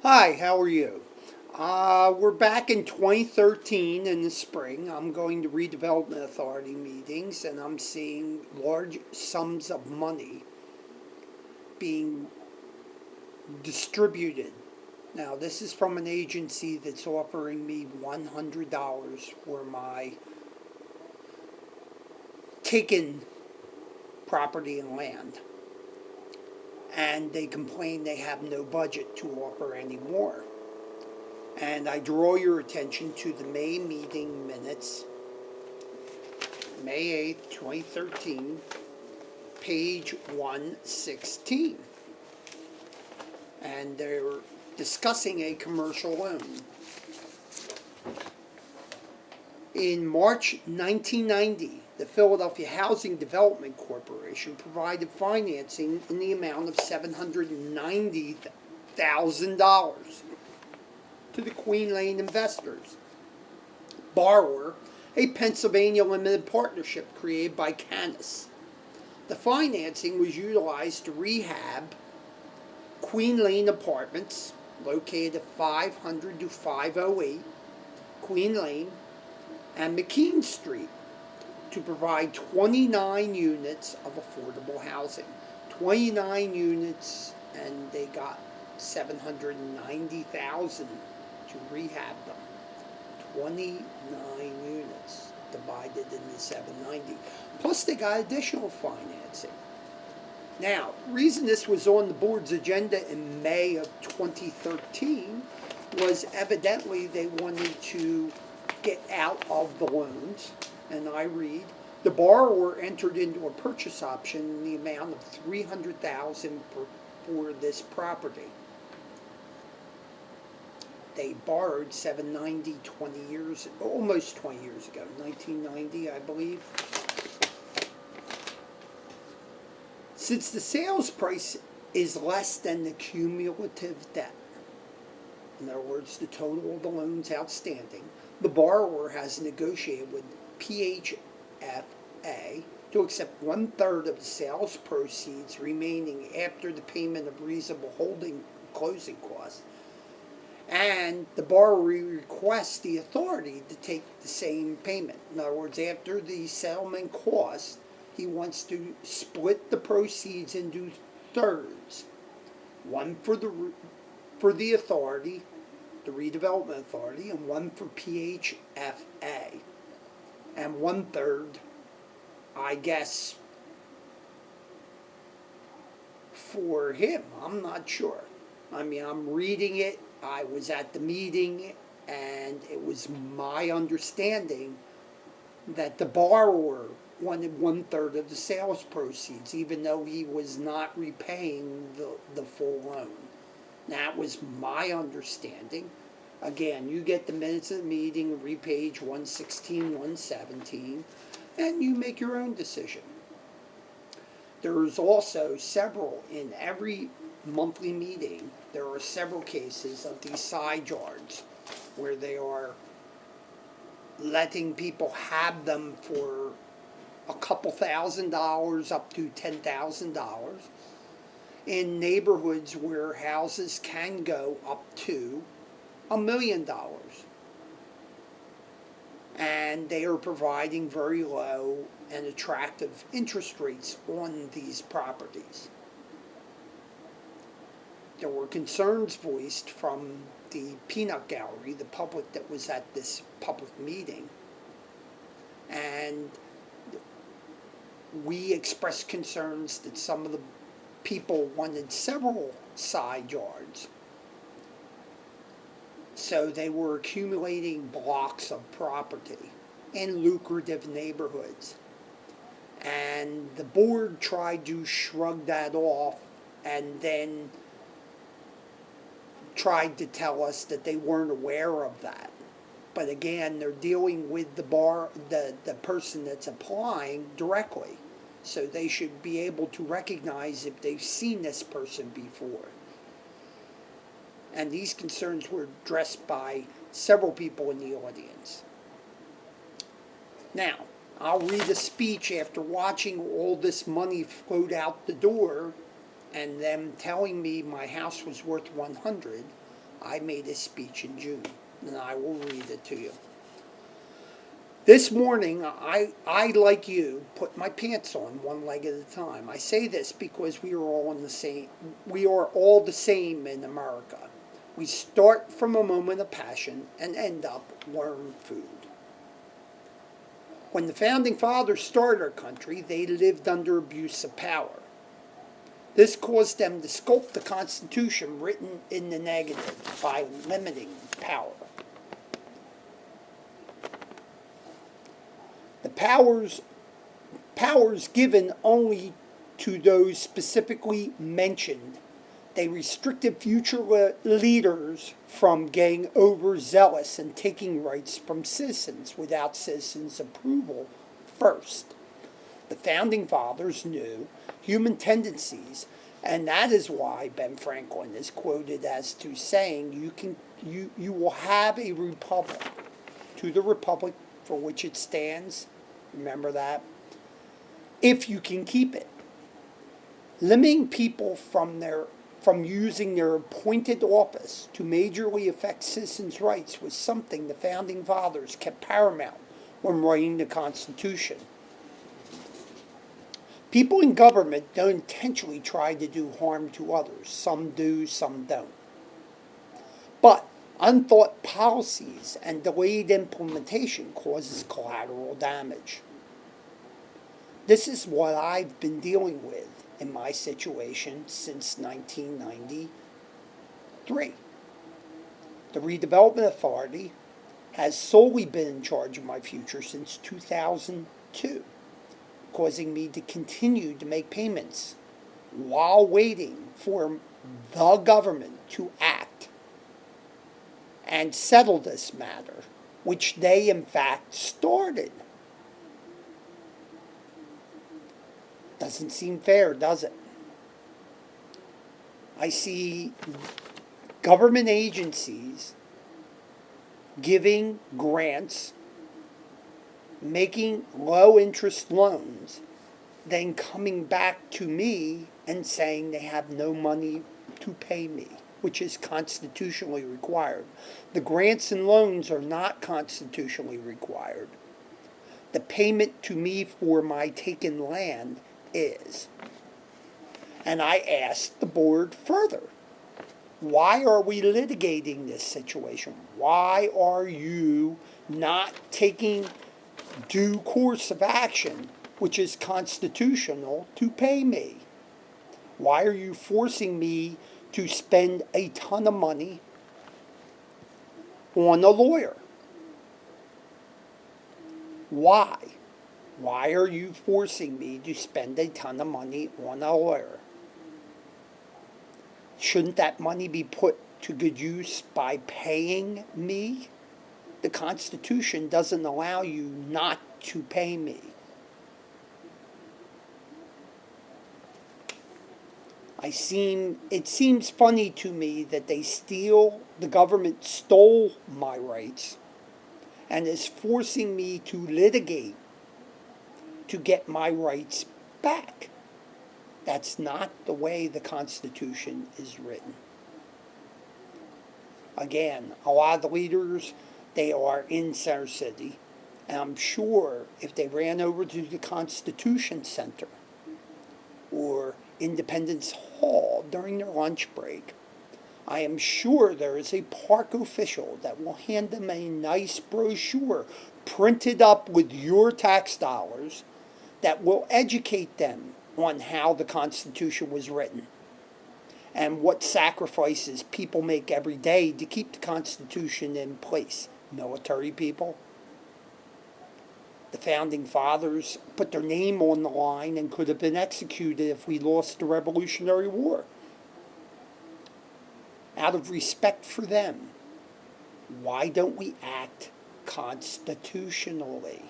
Hi, how are you? We're back in 2013 in the spring. I'm going to redevelopment authority meetings and I'm seeing large sums of money being distributed. Now, this is from an agency that's offering me $100 for my taken property and land. And they complain they have no budget to offer any more. And I draw your attention to the May meeting minutes, May 8th, 2013, page 116. And they're discussing a commercial loan. In March 1990, the Philadelphia Housing Development Corporation provided financing in the amount of $790,000 to the Queen Lane investors. Borrower, a Pennsylvania limited partnership created by Canis. The financing was utilized to rehab Queen Lane apartments located at 500 to 508 Queen Lane and McKean Street to provide 29 units of affordable housing. 29 units, and they got 790,000 to rehab them. 29 units divided into 790. Plus they got additional financing. Now, the reason this was on the board's agenda in May of 2013 was evidently they wanted to get out of the loans. And I read, the borrower entered into a purchase option in the amount of $300,000 for this property. They borrowed 790 almost 20 years ago, 1990, I believe. Since the sales price is less than the cumulative debt, in other words, the total of the loans outstanding, the borrower has negotiated with PHFA to accept 1/3 of the sales proceeds remaining after the payment of reasonable holding closing costs. And the borrower requests the authority to take the same payment. In other words, after the settlement costs, he wants to split the proceeds into thirds. One for the authority, the redevelopment authority, and one for PHFA. And 1/3, I guess, for him. I'm not sure. I mean, I'm reading it. I was at the meeting, and it was my understanding that the borrower wanted 1/3 of the sales proceeds, even though he was not repaying the full loan. That was my understanding. Again, you get the minutes of the meeting, read page 116, 117, and you make your own decision. There's also several, in every monthly meeting, there are several cases of these side yards where they are letting people have them for a couple $1,000s up to $10,000 in neighborhoods where houses can go up to $1 million. And they are providing very low and attractive interest rates on these properties. There were concerns voiced from the peanut gallery, the public that was at this public meeting, and we expressed concerns that some of the people wanted several side yards. So they were accumulating blocks of property in lucrative neighborhoods. And the board tried to shrug that off and then tried to tell us that they weren't aware of that. But again, they're dealing with the person that's applying directly. So they should be able to recognize if they've seen this person before. And these concerns were addressed by several people in the audience. Now, I'll read a speech after watching all this money float out the door and them telling me my house was worth 100. I made a speech in June, and I will read it to you. This morning, I, like you, put my pants on one leg at a time. I say this because we are all the same in America. We start from a moment of passion and end up worm food. When the founding fathers started our country, they lived under abuse of power. This caused them to sculpt the Constitution written in the negative by limiting power. The powers given only to those specifically mentioned, they restricted future leaders from getting overzealous and taking rights from citizens without citizens' approval first. The founding fathers knew human tendencies, and that is why Ben Franklin is quoted as to saying, you will have a republic, to the republic for which it stands. Remember that? If you can keep it. Limiting people from using their appointed office to majorly affect citizens' rights was something the founding fathers kept paramount when writing the Constitution. People in government don't intentionally try to do harm to others. Some do, some don't. But unthought policies and delayed implementation causes collateral damage. This is what I've been dealing with in my situation since 1993. The Redevelopment Authority has solely been in charge of my future since 2002, causing me to continue to make payments while waiting for the government to act and settle this matter, which they in fact started. Doesn't seem fair, does it? I see government agencies giving grants, making low interest loans, then coming back to me and saying they have no money to pay me, which is constitutionally required. The grants and loans are not constitutionally required. The payment to me for my taken land is. And I asked the board further, why are we litigating this situation? Why are you not taking due course of action, which is constitutional, to pay me? Why are you forcing me to spend a ton of money on a lawyer? Why? Why are you forcing me to spend a ton of money on a lawyer? Shouldn't that money be put to good use by paying me? The Constitution doesn't allow you not to pay me. It seems funny to me that the government stole my rights and is forcing me to litigate to get my rights back. That's not the way the Constitution is written. Again, a lot of the leaders, they are in Center City, and I'm sure if they ran over to the Constitution Center or Independence Hall during their lunch break, I am sure there is a park official that will hand them a nice brochure printed up with your tax dollars that will educate them on how the Constitution was written and what sacrifices people make every day to keep the Constitution in place. Military people. The founding fathers put their name on the line and could have been executed if we lost the Revolutionary War. Out of respect for them, why don't we act constitutionally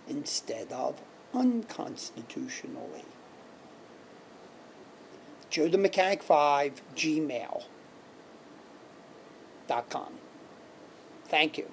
instead of unconstitutionally? JoeTheMechanic5, gmail.com. Thank you.